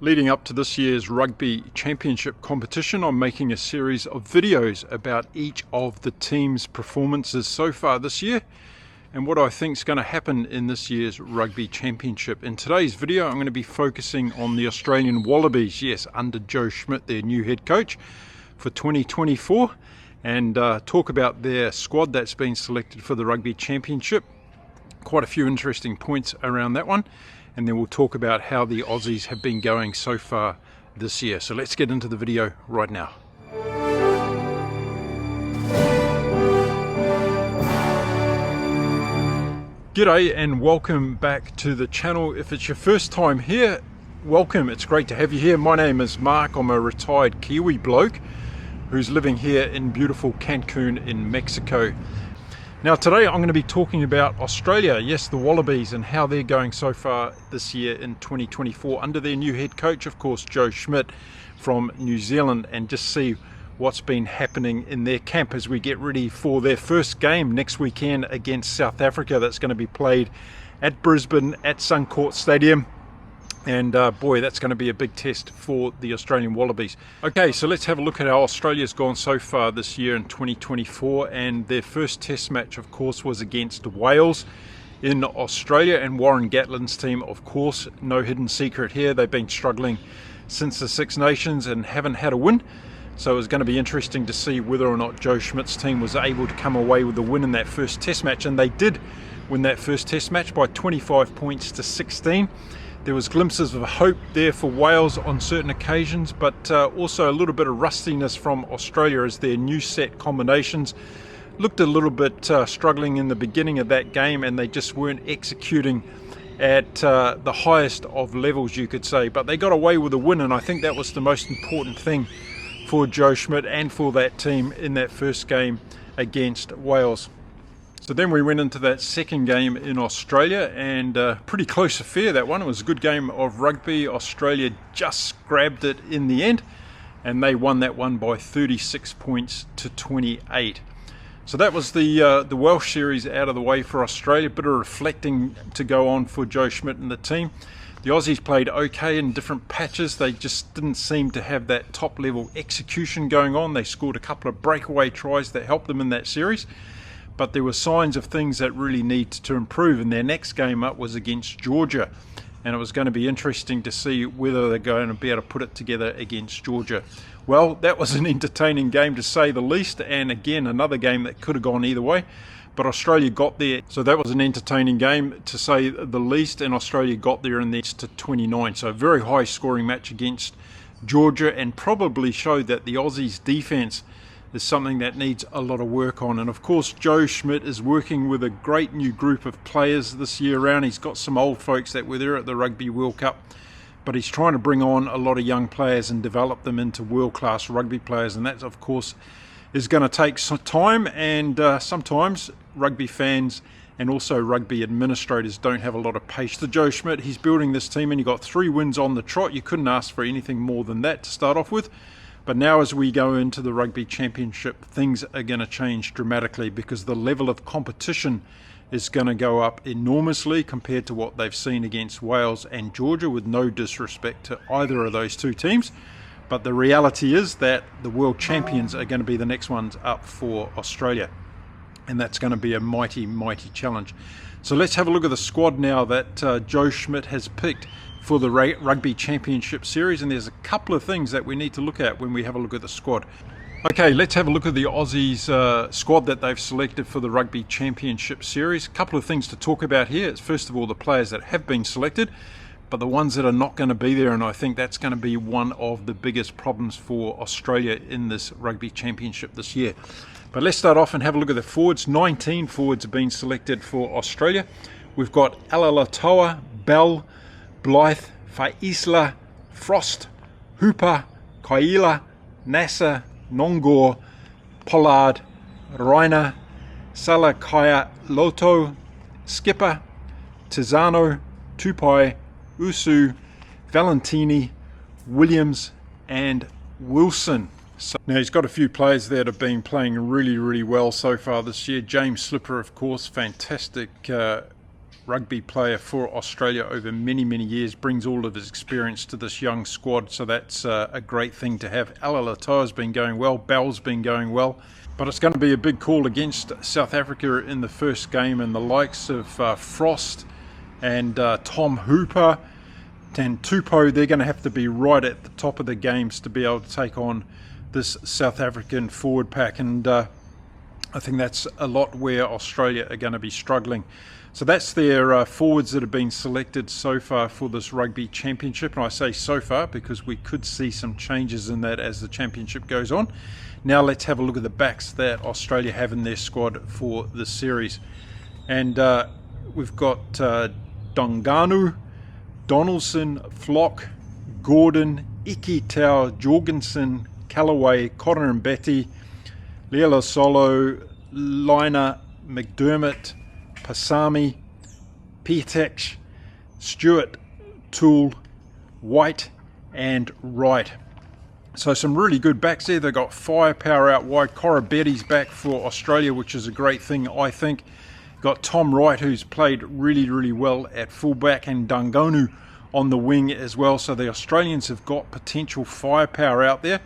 Leading up to this year's Rugby Championship competition, I'm making a series of videos about each of the team's performances so far this year and what I think is going to happen in this year's Rugby Championship. In today's video, I'm going to be focusing on the Australian Wallabies, yes, under Joe Schmidt, their new head coach for 2024, and talk about their squad that's been selected for the Rugby Championship. Quite a few interesting points around that one. And then we'll talk about how the Aussies have been going so far this year. So let's get into the video right now. G'day and welcome back to the channel. If it's your first time here, welcome. It's great to have you here. My name is Mark. I'm a retired Kiwi bloke who's living here in beautiful Cancun in Mexico. Now today I'm going to be talking about Australia, yes, the Wallabies, and how they're going so far this year in 2024 under their new head coach, of course, Joe Schmidt from New Zealand, and just see what's been happening in their camp as we get ready for their first game next weekend against South Africa. That's going to be played at Brisbane at Suncorp Stadium. And boy, that's going to be a big test for the Australian Wallabies. Okay, so let's have a look at how Australia's gone so far this year in 2024. And their first test match, of course, was against Wales in Australia. And Warren Gatland's team, of course, no hidden secret here. They've been struggling since the Six Nations and haven't had a win. So it's going to be interesting to see whether or not Joe Schmidt's team was able to come away with a win in that first test match. And they did win that first test match by 25 points to 16. There was glimpses of hope there for Wales on certain occasions, but also a little bit of rustiness from Australia as their new set combinations looked a little bit struggling in the beginning of that game, and they just weren't executing at the highest of levels, you could say. But they got away with a win, and I think that was the most important thing for Joe Schmidt and for that team in that first game against Wales. So then we went into that second game in Australia, and pretty close affair, that one. It was a good game of rugby. Australia just grabbed it in the end, and they won that one by 36 points to 28. So that was the Welsh series out of the way for Australia. A bit of reflecting to go on for Joe Schmidt and the team. The Aussies played okay in different patches. They just didn't seem to have that top level execution going on. They scored a couple of breakaway tries that helped them in that series. But there were signs of things that really need to improve, and their next game up was against Georgia, and it was going to be interesting to see whether they're going to be able to put it together against Georgia. Well, that was an entertaining game to say the least, and again another game that could have gone either way, but Australia got there. So that was an entertaining game to say the least, and Australia got there in the to 29. So a very high scoring match against Georgia, and probably showed that the Aussies defence is something that needs a lot of work on. And of course, Joe Schmidt is working with a great new group of players this year round. He's got some old folks that were there at the Rugby World Cup, but he's trying to bring on a lot of young players and develop them into world-class rugby players, and that, of course, is going to take some time. And sometimes rugby fans and also rugby administrators don't have a lot of patience. To Joe Schmidt, he's building this team, and he got 3 wins on the trot. You couldn't ask for anything more than that to start off with. But now as we go into the Rugby Championship, things are going to change dramatically, because the level of competition is going to go up enormously compared to what they've seen against Wales and Georgia, with no disrespect to either of those two teams. But the reality is that the world champions are going to be the next ones up for Australia. And that's going to be a mighty, mighty challenge. So let's have a look at the squad now that Joe Schmidt has picked for the Rugby Championship series, and there's a couple of things that we need to look at when we have a look at the squad. Okay, let's have a look at the Aussies squad that they've selected for the Rugby Championship series. A couple of things to talk about here. It's first of all the players that have been selected, but the ones that are not going to be there, and I think that's going to be one of the biggest problems for Australia in this Rugby Championship this year. But let's start off and have a look at the forwards. 19 forwards have been selected for Australia. We've got Alalatoa, Bell, Blythe, Faisla, Frost, Hooper, Kaila, Nasser, Nongor, Pollard, Reiner, Salakaya Loto, Skipper, Tizano, Tupai, Usu, Valentini, Williams and Wilson. So now he's got a few players that have been playing really well so far this year. James Slipper, of course, fantastic rugby player for Australia over many, many years, brings all of his experience to this young squad, so that's a great thing to have. Alalatoa's been going well, Bell's been going well, but it's going to be a big call against South Africa in the first game, and the likes of Frost and Tom Hooper and Tupou, they're going to have to be right at the top of the games to be able to take on this South African forward pack, and I think that's a lot where Australia are going to be struggling. So that's their forwards that have been selected so far for this Rugby Championship, and I say so far because we could see some changes in that as the championship goes on. Now let's have a look at the backs that Australia have in their squad for this series. And we've got Donganu, Donaldson, Flock, Gordon, Ikitau, Jorgensen, Callaway, Connor and Betty, Leila Solo, Liner, McDermott, Pasami, Pietech, Stewart, Toole, White and Wright. So some really good backs there. They've got firepower out wide. Cora Betty's back for Australia, which is a great thing, I think. Got Tom Wright, who's played really, really well at fullback, and Dungonu on the wing as well. So the Australians have got potential firepower out there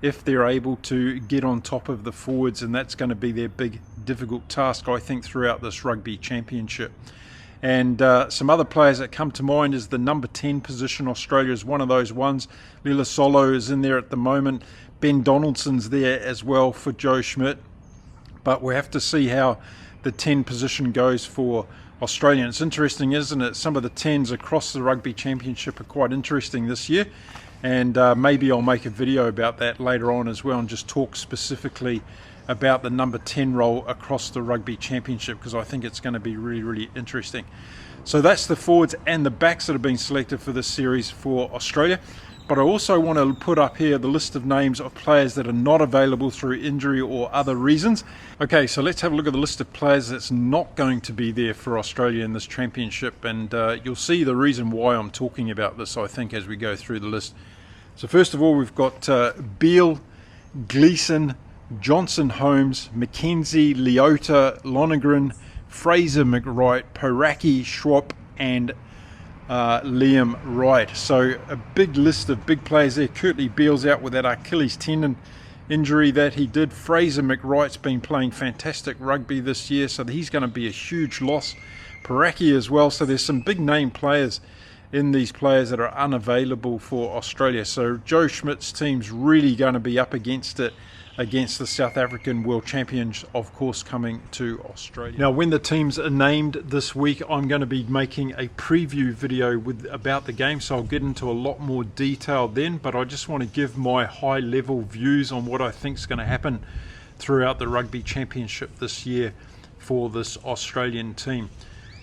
if they're able to get on top of the forwards, and that's going to be their big difficult task, I think, throughout this Rugby Championship. And some other players that come to mind is the number 10 position. Australia is one of those ones. Lila Solo is in there at the moment. Ben Donaldson's there as well for Joe Schmidt. But we have to see how the 10 position goes for Australia. And it's interesting, isn't it? Some of the 10s across the Rugby Championship are quite interesting this year. And maybe I'll make a video about that later on as well and just talk specifically about the number 10 role across the Rugby Championship, because I think it's going to be really, really interesting. So that's the forwards and the backs that have been selected for this series for Australia. But I also want to put up here the list of names of players that are not available through injury or other reasons. Okay, so let's have a look at the list of players that's not going to be there for Australia in this championship, and you'll see the reason why I'm talking about this, I think, as we go through the list. So first of all, we've got Beale, Gleeson, Johnson Holmes, McKenzie, Leota, Lonergan, Fraser McWright, Poraki, Schwab and Liam Wright. So a big list of big players there. Curtly Beale's out with that Achilles tendon injury that he did. Fraser McWright's been playing fantastic rugby this year, so he's going to be a huge loss. Poraki as well. So there's some big name players in these players that are unavailable for Australia. So Joe Schmidt's team's really going to be up against it, against the South African World Champions, of course, coming to Australia. Now, when the teams are named this week, I'm going to be making a preview video about the game, so I'll get into a lot more detail then, but I just want to give my high-level views on what I think is going to happen throughout the Rugby Championship this year for this Australian team.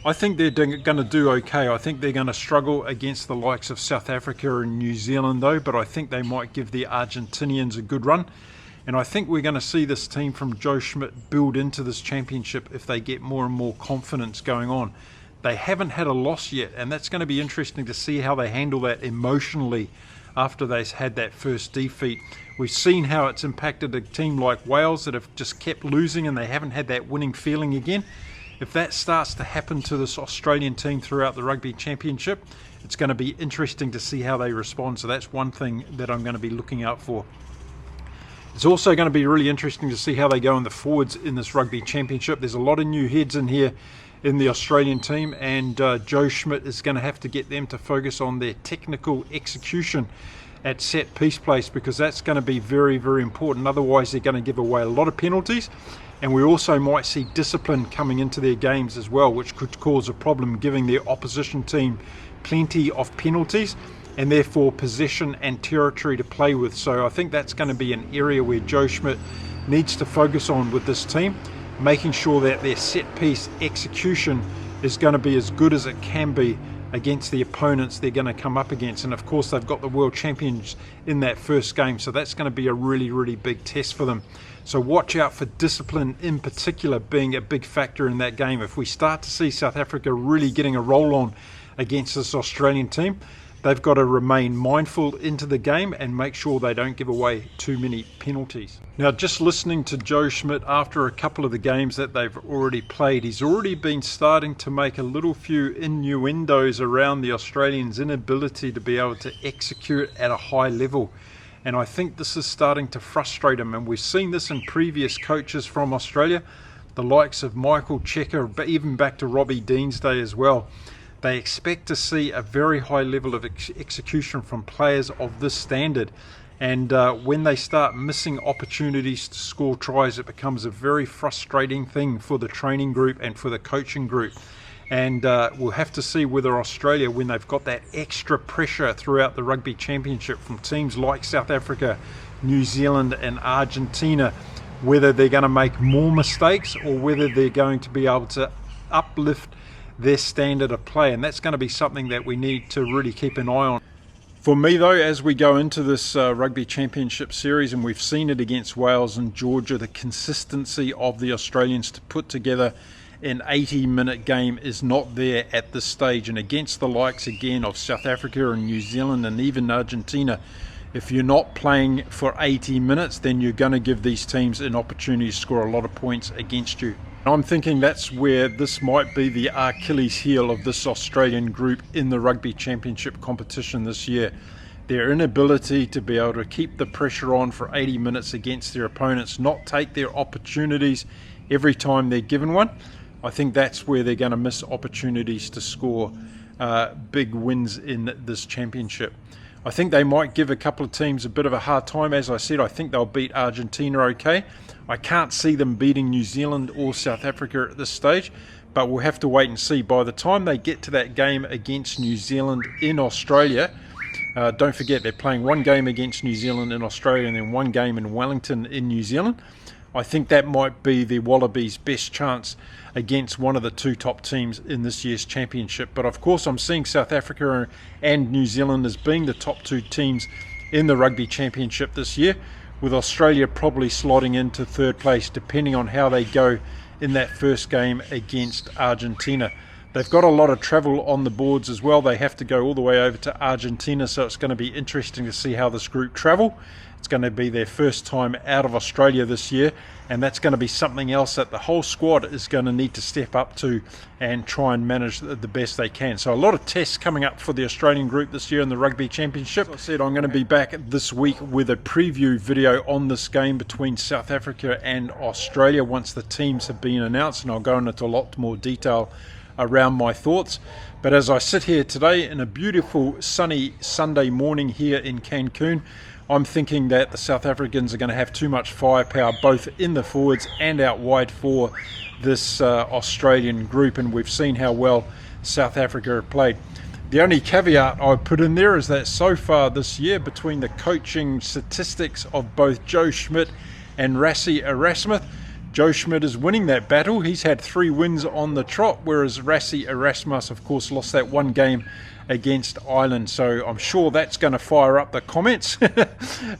I think they're going to do okay. I think they're going to struggle against the likes of South Africa and New Zealand, though, but I think they might give the Argentinians a good run. And I think we're going to see this team from Joe Schmidt build into this championship if they get more and more confidence going on. They haven't had a loss yet, and that's going to be interesting to see how they handle that emotionally after they've had that first defeat. We've seen how it's impacted a team like Wales that have just kept losing and they haven't had that winning feeling again. If that starts to happen to this Australian team throughout the Rugby Championship, it's going to be interesting to see how they respond. So that's one thing that I'm going to be looking out for. It's also going to be really interesting to see how they go in the forwards in this Rugby Championship. There's a lot of new heads in here in the Australian team, and Joe Schmidt is going to have to get them to focus on their technical execution at set piece place, because that's going to be very, very important. Otherwise, they're going to give away a lot of penalties, and we also might see discipline coming into their games as well, which could cause a problem, giving their opposition team plenty of penalties and therefore possession and territory to play with. So I think that's going to be an area where Joe Schmidt needs to focus on with this team, making sure that their set piece execution is going to be as good as it can be against the opponents they're going to come up against. And of course, they've got the world champions in that first game, so that's going to be a really, really big test for them. So watch out for discipline in particular being a big factor in that game. If we start to see South Africa really getting a roll on against this Australian team, they've got to remain mindful into the game and make sure they don't give away too many penalties. Now, just listening to Joe Schmidt after a couple of the games that they've already played, he's already been starting to make a little few innuendos around the Australians' inability to be able to execute at a high level. And I think this is starting to frustrate him, and we've seen this in previous coaches from Australia, the likes of Michael Checker, but even back to Robbie Dean's day as well. They expect to see a very high level of execution from players of this standard. And when they start missing opportunities to score tries, it becomes a very frustrating thing for the training group and for the coaching group. And we'll have to see whether Australia, when they've got that extra pressure throughout the Rugby Championship from teams like South Africa, New Zealand and Argentina, whether they're going to make more mistakes or whether they're going to be able to uplift their standard of play. And that's going to be something that we need to really keep an eye on. For me though, as we go into this Rugby Championship series, and we've seen it against Wales and Georgia, the consistency of the Australians to put together an 80-minute game is not there at this stage. And against the likes again of South Africa and New Zealand and even Argentina, if you're not playing for 80 minutes, then you're going to give these teams an opportunity to score a lot of points against you. I'm thinking that's where this might be the Achilles heel of this Australian group in the Rugby Championship competition this year. Their inability to be able to keep the pressure on for 80 minutes against their opponents, not take their opportunities every time they're given one. I think that's where they're going to miss opportunities to score big wins in this championship. I think they might give a couple of teams a bit of a hard time. As I said, I think they'll beat Argentina okay. I can't see them beating New Zealand or South Africa at this stage, but we'll have to wait and see. By the time they get to that game against New Zealand in Australia, don't forget they're playing one game against New Zealand in Australia and then one game in Wellington in New Zealand. I think that might be the Wallabies' best chance against one of the two top teams in this year's championship. But of course, I'm seeing South Africa and New Zealand as being the top two teams in the Rugby Championship this year, with Australia probably slotting into third place depending on how they go in that first game against Argentina. They've got a lot of travel on the boards as well. They have to go all the way over to Argentina, so it's going to be interesting to see how this group travel. It's going to be their first time out of Australia this year, and that's going to be something else that the whole squad is going to need to step up to and try and manage the best they can. So a lot of tests coming up for the Australian group this year in the Rugby Championship. As I said, I'm going to be back this week with a preview video on this game between South Africa and Australia once the teams have been announced, and I'll go into a lot more detail around my thoughts. But as I sit here today in a beautiful sunny Sunday morning here in Cancun, I'm thinking that the South Africans are going to have too much firepower both in the forwards and out wide for this Australian group, and we've seen how well South Africa have played. The only caveat I put in there is that so far this year, between the coaching statistics of both Joe Schmidt and Rassie Erasmus, Joe Schmidt is winning that battle. He's had 3 wins on the trot, whereas Rassie Erasmus, of course, lost that one game against Ireland. So I'm sure that's going to fire up the comments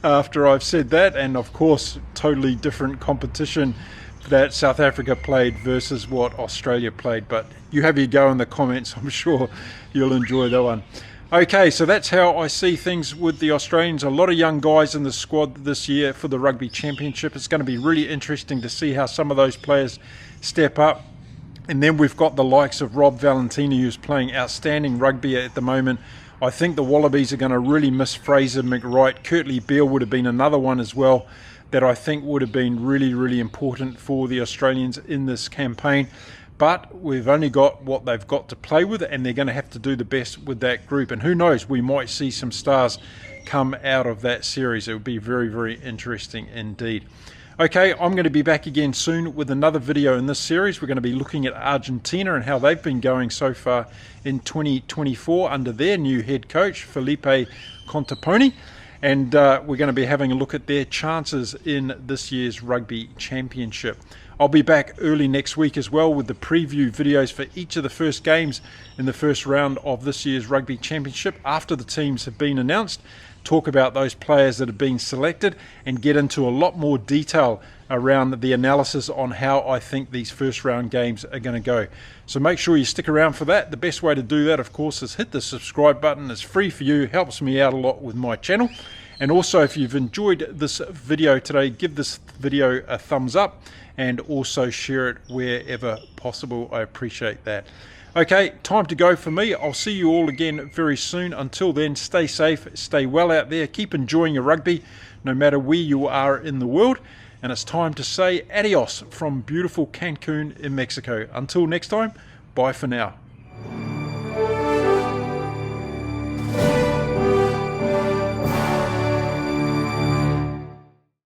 after I've said that. And of course, totally different competition that South Africa played versus what Australia played. But you have your go in the comments. I'm sure you'll enjoy that one. Okay, so that's how I see things with the Australians. A lot of young guys in the squad this year for the Rugby Championship. It's going to be really interesting to see how some of those players step up. And then we've got the likes of Rob Valentini, who's playing outstanding rugby at the moment. I think the Wallabies are going to really miss Fraser McWright. Kurtley Beale would have been another one as well that I think would have been really, really important for the Australians in this campaign. But we've only got what they've got to play with, and they're going to have to do the best with that group. And who knows, we might see some stars come out of that series. It would be very, very interesting indeed. Okay, I'm going to be back again soon with another video in this series. We're going to be looking at Argentina and how they've been going so far in 2024 under their new head coach, Felipe Contaponi. And we're going to be having a look at their chances in this year's Rugby Championship. I'll be back early next week as well with the preview videos for each of the first games in the first round of this year's Rugby Championship after the teams have been announced. Talk about those players that have been selected and get into a lot more detail around the analysis on how I think these first round games are going to go. So make sure you stick around for that. The best way to do that, of course, is hit the subscribe button. It's free for you, helps me out a lot with my channel. And also, if you've enjoyed this video today, give this video a thumbs up and also share it wherever possible. I appreciate that. Okay, time to go for me. I'll see you all again very soon. Until then, stay safe, stay well out there, keep enjoying your rugby, no matter where you are in the world. And it's time to say adios from beautiful Cancun in Mexico. Until next time, bye for now.